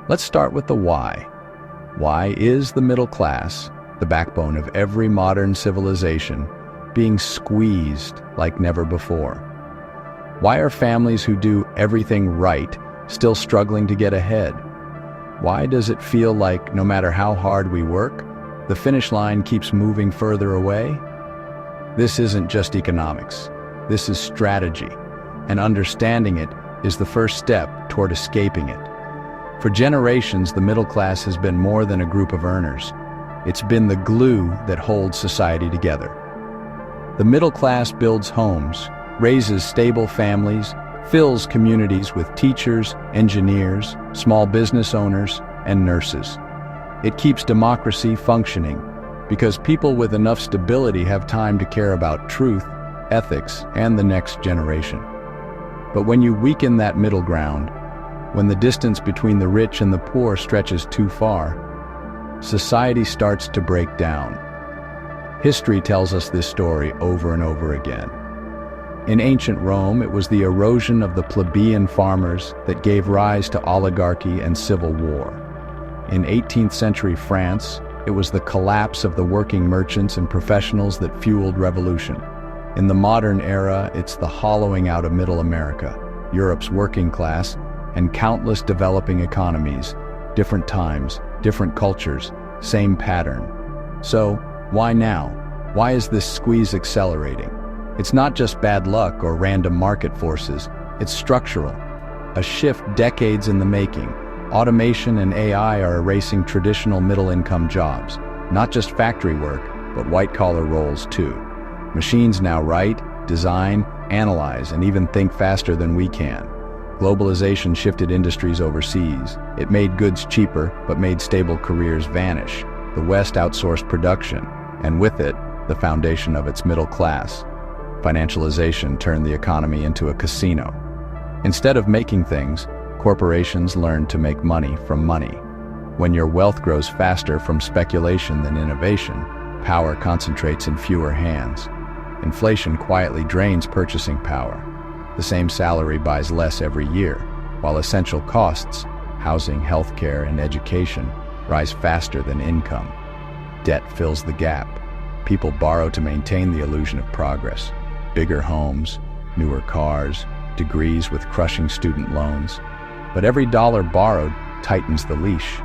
Let's start with the why. Why is the middle class, the backbone of every modern civilization, being squeezed like never before? Why are families who do everything right still struggling to get ahead? Why does it feel like no matter how hard we work, the finish line keeps moving further away? This isn't just economics. This is strategy, and understanding it is the first step toward escaping it. For generations, the middle class has been more than a group of earners. It's been the glue that holds society together. The middle class builds homes, raises stable families, fills communities with teachers, engineers, small business owners, and nurses. It keeps democracy functioning because people with enough stability have time to care about truth, ethics, and the next generation. But when you weaken that middle ground, when the distance between the rich and the poor stretches too far, society starts to break down. History tells us this story over and over again. In ancient Rome, it was the erosion of the plebeian farmers that gave rise to oligarchy and civil war. In 18th century France, it was the collapse of the working merchants and professionals that fueled revolution. In the modern era, it's the hollowing out of Middle America, Europe's working class, and countless developing economies. Different times, different cultures, same pattern. So, why now? Why is this squeeze accelerating? It's not just bad luck or random market forces. It's structural. A shift decades in the making. Automation and AI are erasing traditional middle-income jobs. Not just factory work, but white-collar roles too. Machines now write, design, analyze, and even think faster than we can. Globalization shifted industries overseas. It made goods cheaper, but made stable careers vanish. The West outsourced production, and with it, the foundation of its middle class. Financialization turned the economy into a casino. Instead of making things, corporations learned to make money from money. When your wealth grows faster from speculation than innovation, power concentrates in fewer hands. Inflation quietly drains purchasing power. The same salary buys less every year, while essential costs, housing, healthcare, and education, rise faster than income. Debt fills the gap. People borrow to maintain the illusion of progress. Bigger homes, newer cars, degrees with crushing student loans. But every dollar borrowed tightens the leash.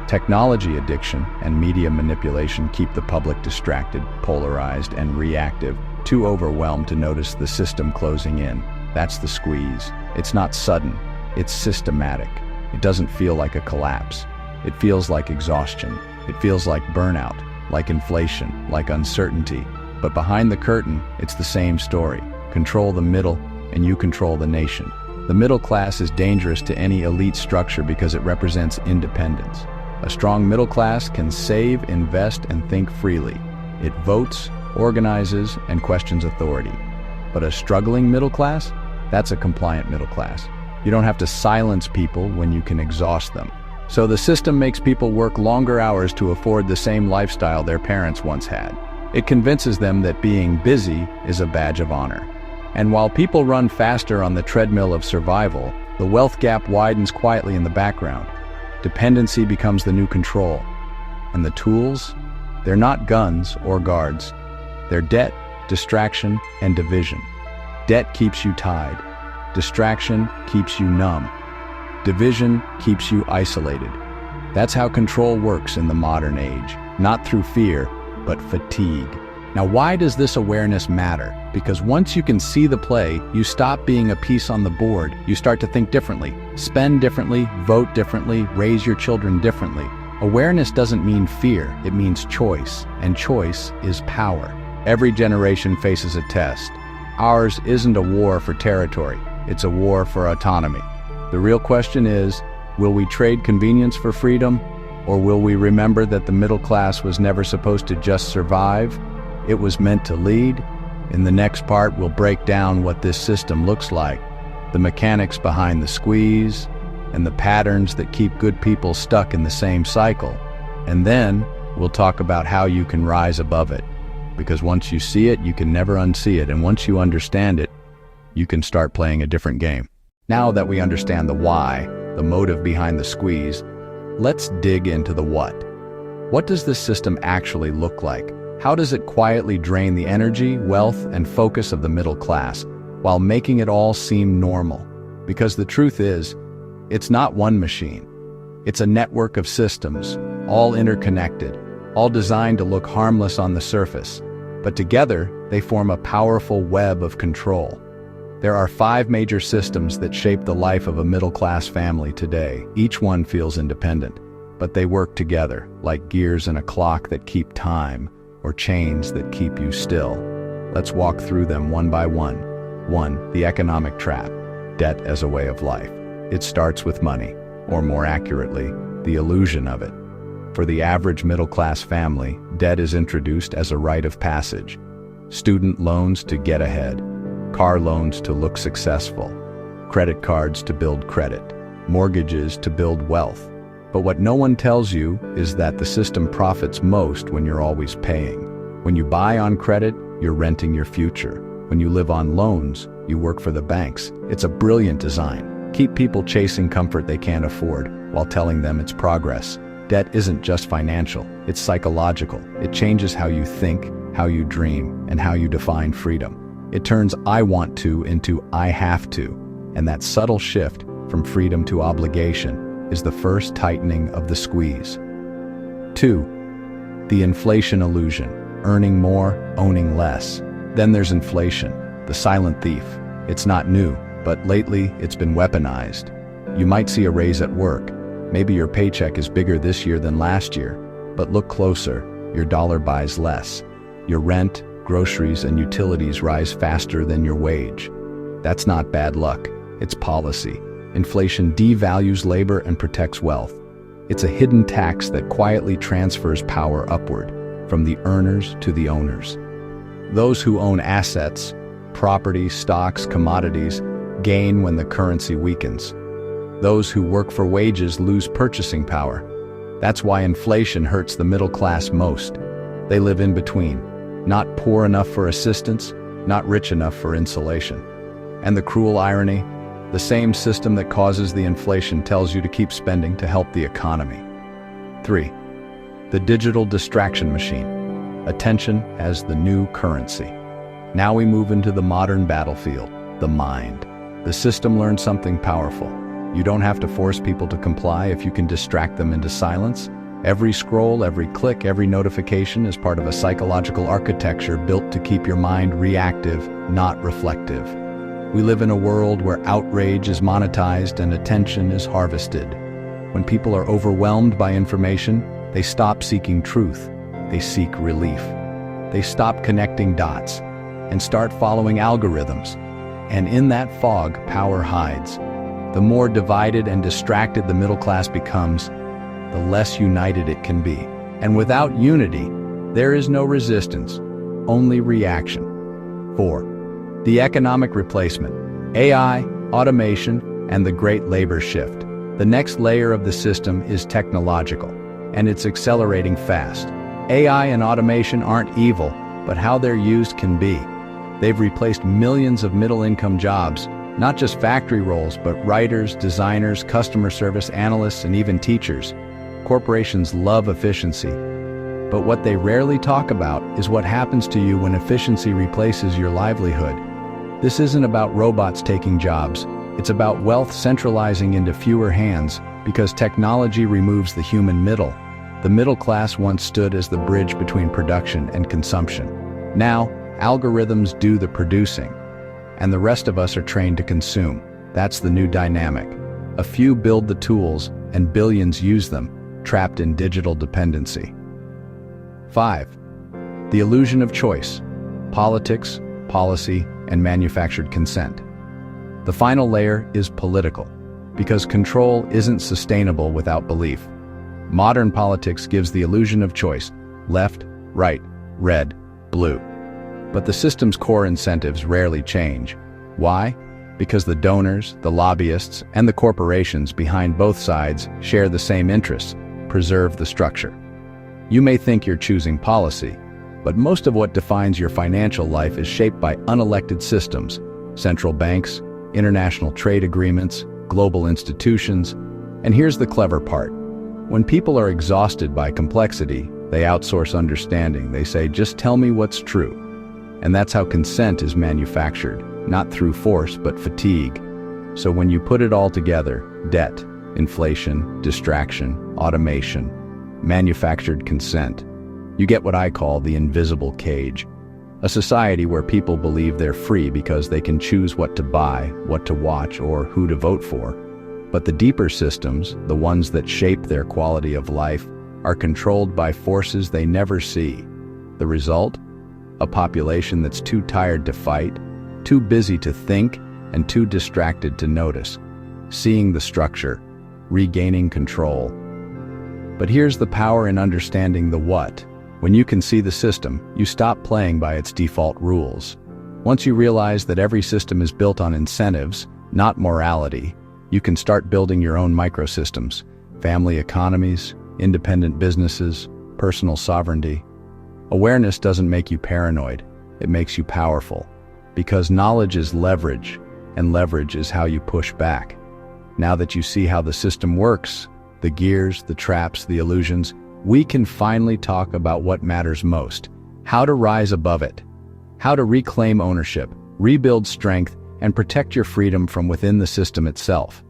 Technology addiction and media manipulation keep the public distracted, polarized, and reactive, too overwhelmed to notice the system closing in. That's the squeeze. It's not sudden, it's systematic. It doesn't feel like a collapse. It feels like exhaustion. It feels like burnout, like inflation, like uncertainty. But behind the curtain, it's the same story. Control the middle, and you control the nation. The middle class is dangerous to any elite structure because it represents independence. A strong middle class can save, invest, and think freely. It votes, organizes, and questions authority. But a struggling middle class? That's a compliant middle class. You don't have to silence people when you can exhaust them. So the system makes people work longer hours to afford the same lifestyle their parents once had. It convinces them that being busy is a badge of honor. And while people run faster on the treadmill of survival, the wealth gap widens quietly in the background. Dependency becomes the new control. And the tools? They're not guns or guards. They're debt, distraction, and division. Debt keeps you tied. Distraction keeps you numb. Division keeps you isolated. That's how control works in the modern age, not through fear, but fatigue. Now, why does this awareness matter? Because once you can see the play, you stop being a piece on the board. You start to think differently, spend differently, vote differently, raise your children differently. Awareness doesn't mean fear, it means choice, and choice is power. Every generation faces a test. Ours isn't a war for territory, it's a war for autonomy. The real question is, will we trade convenience for freedom? Or will we remember that the middle class was never supposed to just survive? It was meant to lead. In the next part, we'll break down what this system looks like, the mechanics behind the squeeze, and the patterns that keep good people stuck in the same cycle. And then, we'll talk about how you can rise above it. Because once you see it, you can never unsee it. And once you understand it, you can start playing a different game. Now that we understand the why, the motive behind the squeeze, Let's dig into the what. What does this system actually look like? How does it quietly drain the energy, wealth, and focus of the middle class, while making it all seem normal? Because the truth is, it's not one machine. It's a network of systems, all interconnected, all designed to look harmless on the surface. But together, they form a powerful web of control. There are 5 major systems that shape the life of a middle-class family today. Each one feels independent, but they work together, like gears in a clock that keep time, or chains that keep you still. Let's walk through them one by one. 1. The economic trap. Debt as a way of life. It starts with money, or more accurately, the illusion of it. For the average middle-class family, debt is introduced as a rite of passage. Student loans to get ahead, car loans to look successful, credit cards to build credit, mortgages to build wealth. But what no one tells you is that the system profits most when you're always paying. When you buy on credit, you're renting your future. When you live on loans, you work for the banks. It's a brilliant design. Keep people chasing comfort they can't afford while telling them it's progress. Debt isn't just financial, it's psychological. It changes how you think, how you dream, and how you define freedom. It turns "I want to" into "I have to," and that subtle shift from freedom to obligation is the first tightening of the squeeze. 2. The inflation illusion. Earning more, owning less. Then there's inflation, the silent thief. It's not new, but lately it's been weaponized. You might see a raise at work. Maybe your paycheck is bigger this year than last year, but look closer, your dollar buys less. Your rent, groceries, and utilities rise faster than your wage. That's not bad luck, it's policy. Inflation devalues labor and protects wealth. It's a hidden tax that quietly transfers power upward, from the earners to the owners. Those who own assets, property, stocks, commodities, gain when the currency weakens. Those who work for wages lose purchasing power. That's why inflation hurts the middle class most. They live in between, not poor enough for assistance, not rich enough for insulation. And the cruel irony, the same system that causes the inflation tells you to keep spending to help the economy. 3. The digital distraction machine. Attention as the new currency. Now we move into the modern battlefield, the mind. The system learns something powerful. You don't have to force people to comply if you can distract them into silence. Every scroll, every click, every notification is part of a psychological architecture built to keep your mind reactive, not reflective. We live in a world where outrage is monetized and attention is harvested. When people are overwhelmed by information, they stop seeking truth. They seek relief. They stop connecting dots and start following algorithms. And in that fog, power hides. The more divided and distracted the middle class becomes, the less united it can be. And without unity, there is no resistance, only reaction. 4. The economic replacement. AI, automation, and the great labor shift. The next layer of the system is technological, and it's accelerating fast. AI and automation aren't evil, but how they're used can be. They've replaced millions of middle-income jobs, not just factory roles, but writers, designers, customer service analysts, and even teachers. Corporations love efficiency, but what they rarely talk about is what happens to you when efficiency replaces your livelihood. This isn't about robots taking jobs. It's about wealth centralizing into fewer hands because technology removes the human middle. The middle class once stood as the bridge between production and consumption. Now, algorithms do the producing, and the rest of us are trained to consume. That's the new dynamic. A few build the tools, and billions use them, trapped in digital dependency. 5. The illusion of choice. Politics, policy, and manufactured consent. The final layer is political, because control isn't sustainable without belief. Modern politics gives the illusion of choice: left, right, red, blue. But the system's core incentives rarely change. Why? Because the donors, the lobbyists, and the corporations behind both sides share the same interests: preserve the structure. You may think you're choosing policy, but most of what defines your financial life is shaped by unelected systems: central banks, international trade agreements, global institutions. And here's the clever part. When people are exhausted by complexity, they outsource understanding. They say, just tell me what's true. And that's how consent is manufactured, not through force, but fatigue. So when you put it all together, debt, inflation, distraction, automation, manufactured consent, you get what I call the invisible cage. A society where people believe they're free because they can choose what to buy, what to watch, or who to vote for. But the deeper systems, the ones that shape their quality of life, are controlled by forces they never see. The result? A population that's too tired to fight, too busy to think, and too distracted to notice. Seeing the structure, regaining control. But here's the power in understanding the what. When you can see the system, you stop playing by its default rules. Once you realize that every system is built on incentives, not morality, you can start building your own microsystems, family economies, independent businesses, personal sovereignty. Awareness doesn't make you paranoid, it makes you powerful. Because knowledge is leverage, and leverage is how you push back. Now that you see how the system works, the gears, the traps, the illusions, we can finally talk about what matters most. How to rise above it. How to reclaim ownership, rebuild strength, and protect your freedom from within the system itself.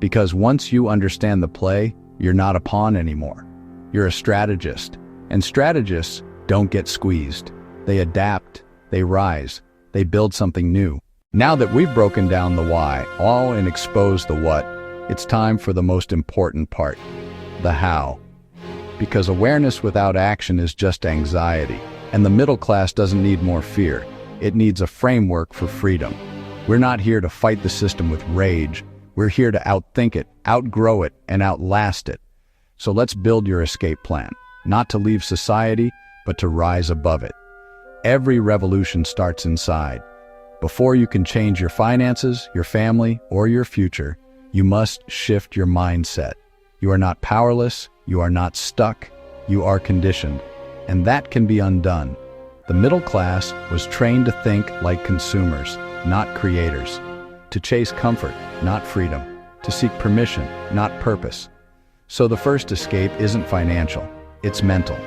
Because once you understand the play, you're not a pawn anymore. You're a strategist. And strategists don't get squeezed. They adapt, they rise, they build something new. Now that we've broken down the why, and exposed the what, it's time for the most important part, the how. Because awareness without action is just anxiety, and the middle class doesn't need more fear. It needs a framework for freedom. We're not here to fight the system with rage. We're here to outthink it, outgrow it, and outlast it. So let's build your escape plan, not to leave society, but to rise above it. Every revolution starts inside. Before you can change your finances, your family, or your future, you must shift your mindset. You are not powerless, you are not stuck, you are conditioned. And that can be undone. The middle class was trained to think like consumers, not creators. To chase comfort, not freedom. To seek permission, not purpose. So the first escape isn't financial, it's mental.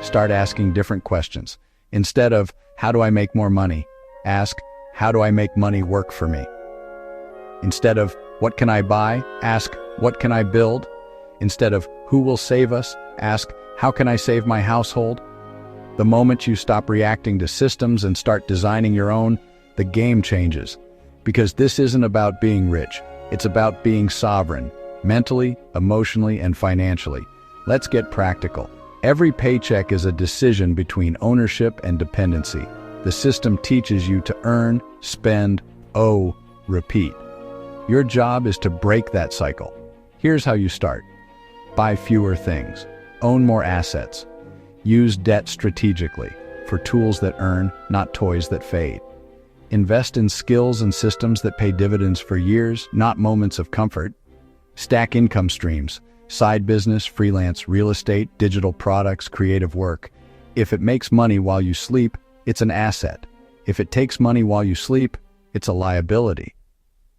Start asking different questions. Instead of, how do I make more money? Ask, how do I make money work for me? Instead of, what can I buy? Ask, what can I build? Instead of, who will save us? Ask, how can I save my household? The moment you stop reacting to systems and start designing your own, the game changes. Because this isn't about being rich, it's about being sovereign, mentally, emotionally, and financially. Let's get practical. Every paycheck is a decision between ownership and dependency. The system teaches you to earn, spend, owe, repeat. Your job is to break that cycle. Here's how you start. Buy fewer things. Own more assets. Use debt strategically, for tools that earn, not toys that fade. Invest in skills and systems that pay dividends for years, not moments of comfort. Stack income streams. Side business, freelance, real estate, digital products, creative work. If it makes money while you sleep, it's an asset. If it takes money while you sleep, it's a liability.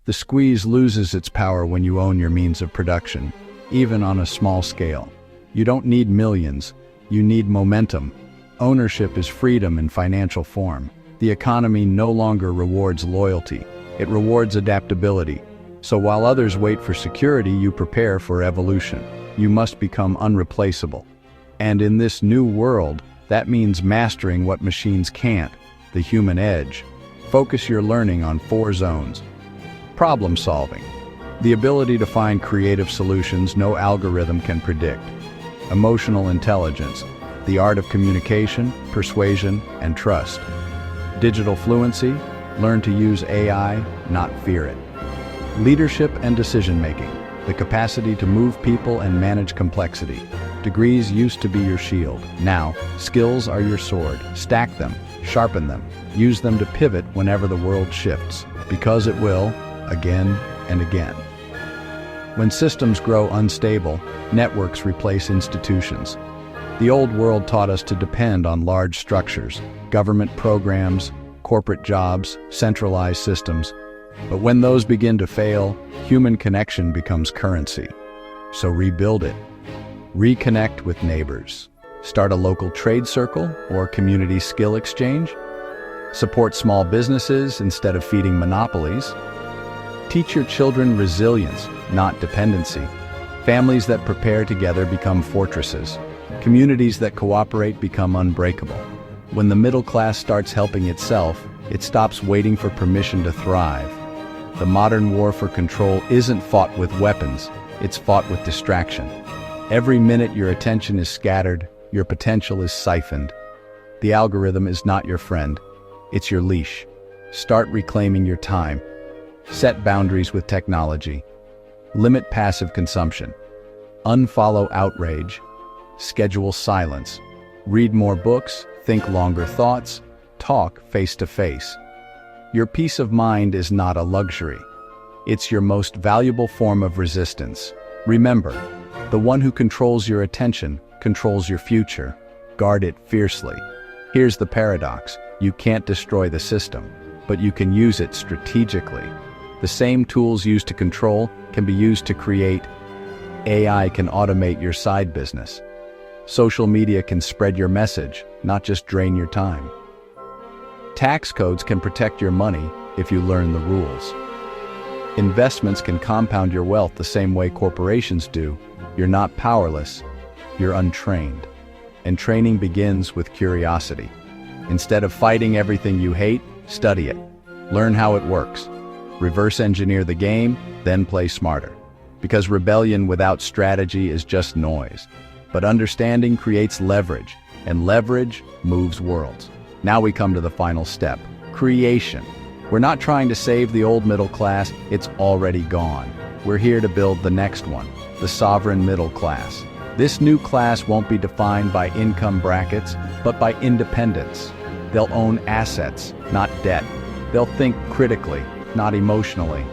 The squeeze loses its power when you own your means of production, even on a small scale. You don't need millions, you need momentum. Ownership is freedom in financial form. The economy no longer rewards loyalty, it rewards adaptability. So while others wait for security, you prepare for evolution. You must become unreplaceable. And in this new world, that means mastering what machines can't, the human edge. Focus your learning on 4 zones. Problem solving. The ability to find creative solutions no algorithm can predict. Emotional intelligence. The art of communication, persuasion, and trust. Digital fluency. Learn to use AI, not fear it. Leadership and decision-making. The capacity to move people and manage complexity. Degrees used to be your shield. Now, skills are your sword. Stack them, sharpen them, use them to pivot whenever the world shifts. Because it will, again and again. When systems grow unstable, networks replace institutions. The old world taught us to depend on large structures, government programs, corporate jobs, centralized systems. But when those begin to fail, human connection becomes currency. So rebuild it. Reconnect with neighbors. Start a local trade circle or community skill exchange. Support small businesses instead of feeding monopolies. Teach your children resilience, not dependency. Families that prepare together become fortresses. Communities that cooperate become unbreakable. When the middle class starts helping itself, it stops waiting for permission to thrive. The modern war for control isn't fought with weapons, it's fought with distraction. Every minute your attention is scattered, your potential is siphoned. The algorithm is not your friend, it's your leash. Start reclaiming your time. Set boundaries with technology. Limit passive consumption. Unfollow outrage. Schedule silence. Read more books, think longer thoughts, talk face to face. Your peace of mind is not a luxury. It's your most valuable form of resistance. Remember, the one who controls your attention controls your future. Guard it fiercely. Here's the paradox. You can't destroy the system, but you can use it strategically. The same tools used to control can be used to create. AI can automate your side business. Social media can spread your message, not just drain your time. Tax codes can protect your money if you learn the rules. Investments can compound your wealth the same way corporations do. You're not powerless, you're untrained. And training begins with curiosity. Instead of fighting everything you hate, study it. Learn how it works. Reverse engineer the game, then play smarter. Because rebellion without strategy is just noise. But understanding creates leverage, and leverage moves worlds. Now we come to the final step, creation. We're not trying to save the old middle class, it's already gone. We're here to build the next one, the sovereign middle class. This new class won't be defined by income brackets, but by independence. They'll own assets, not debt. They'll think critically, not emotionally.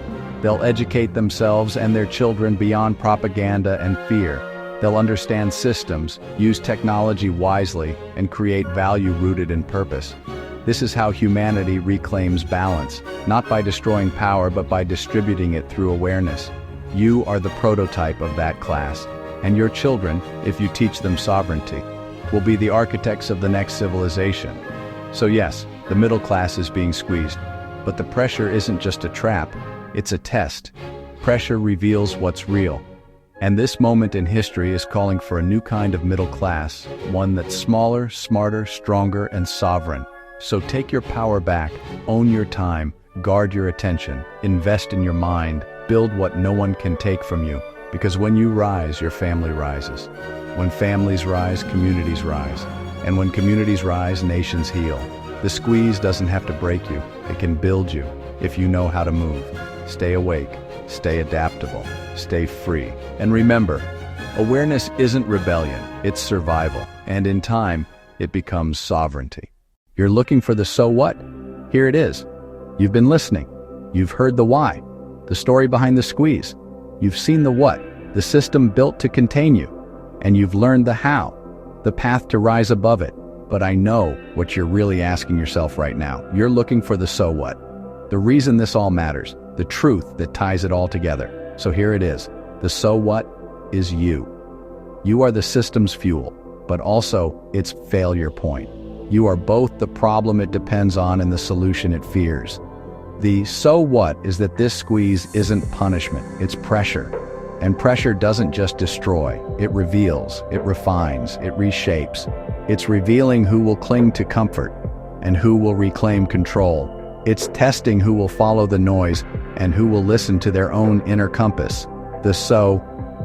They'll educate themselves and their children beyond propaganda and fear. They'll understand systems, use technology wisely, and create value rooted in purpose. This is how humanity reclaims balance, not by destroying power, but by distributing it through awareness. You are the prototype of that class, and your children, if you teach them sovereignty, will be the architects of the next civilization. So yes, the middle class is being squeezed, but the pressure isn't just a trap, it's a test. Pressure reveals what's real. And this moment in history is calling for a new kind of middle class, one that's smaller, smarter, stronger, and sovereign. So take your power back, own your time, guard your attention, invest in your mind, build what no one can take from you. Because when you rise, your family rises. When families rise, communities rise. And when communities rise, nations heal. The squeeze doesn't have to break you, it can build you if you know how to move. Stay awake, stay adaptable, stay free. And remember, awareness isn't rebellion, it's survival. And in time, it becomes sovereignty. You're looking for the so what? Here it is. You've been listening. You've heard the why, the story behind the squeeze. You've seen the what, the system built to contain you. And you've learned the how, the path to rise above it. But I know what you're really asking yourself right now. You're looking for the so what, the reason this all matters, the truth that ties it all together. So here it is. The so what is you. You are the system's fuel, but also its failure point. You are both the problem it depends on and the solution it fears. The so what is that this squeeze isn't punishment, it's pressure. And pressure doesn't just destroy, it reveals, it refines, it reshapes. It's revealing who will cling to comfort and who will reclaim control. It's testing who will follow the noise and who will listen to their own inner compass. The so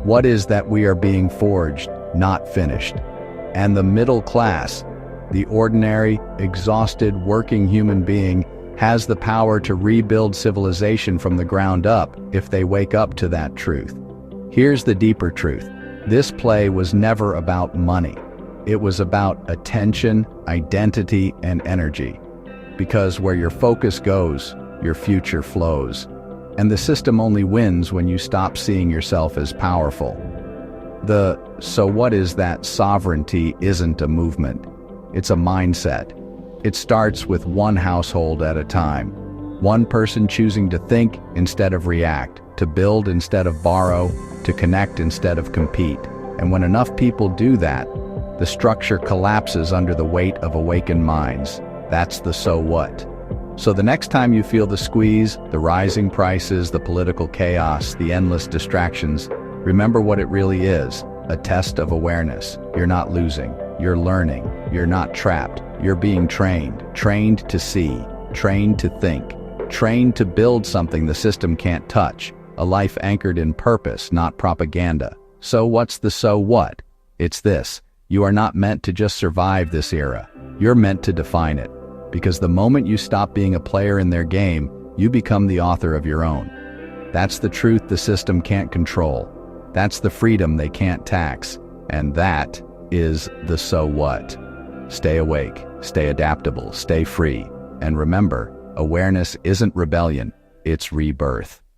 what is that we are being forged, not finished. And the middle class, the ordinary, exhausted, working human being, has the power to rebuild civilization from the ground up if they wake up to that truth. Here's the deeper truth. This play was never about money. It was about attention, identity, and energy. Because where your focus goes, your future flows. And the system only wins when you stop seeing yourself as powerful. The so what is that sovereignty isn't a movement. It's a mindset. It starts with one household at a time. One person choosing to think instead of react, to build instead of borrow, to connect instead of compete. And when enough people do that, the structure collapses under the weight of awakened minds. That's the so what. So the next time you feel the squeeze, the rising prices, the political chaos, the endless distractions, remember what it really is, a test of awareness. You're not losing, you're learning, you're not trapped, you're being trained to see, trained to think, trained to build something the system can't touch, a life anchored in purpose, not propaganda. So what's the so what? It's this: you are not meant to just survive this era, you're meant to define it. Because the moment you stop being a player in their game, you become the author of your own. That's the truth the system can't control. That's the freedom they can't tax. And that is the so what. Stay awake, stay adaptable, stay free. And remember, awareness isn't rebellion, it's rebirth.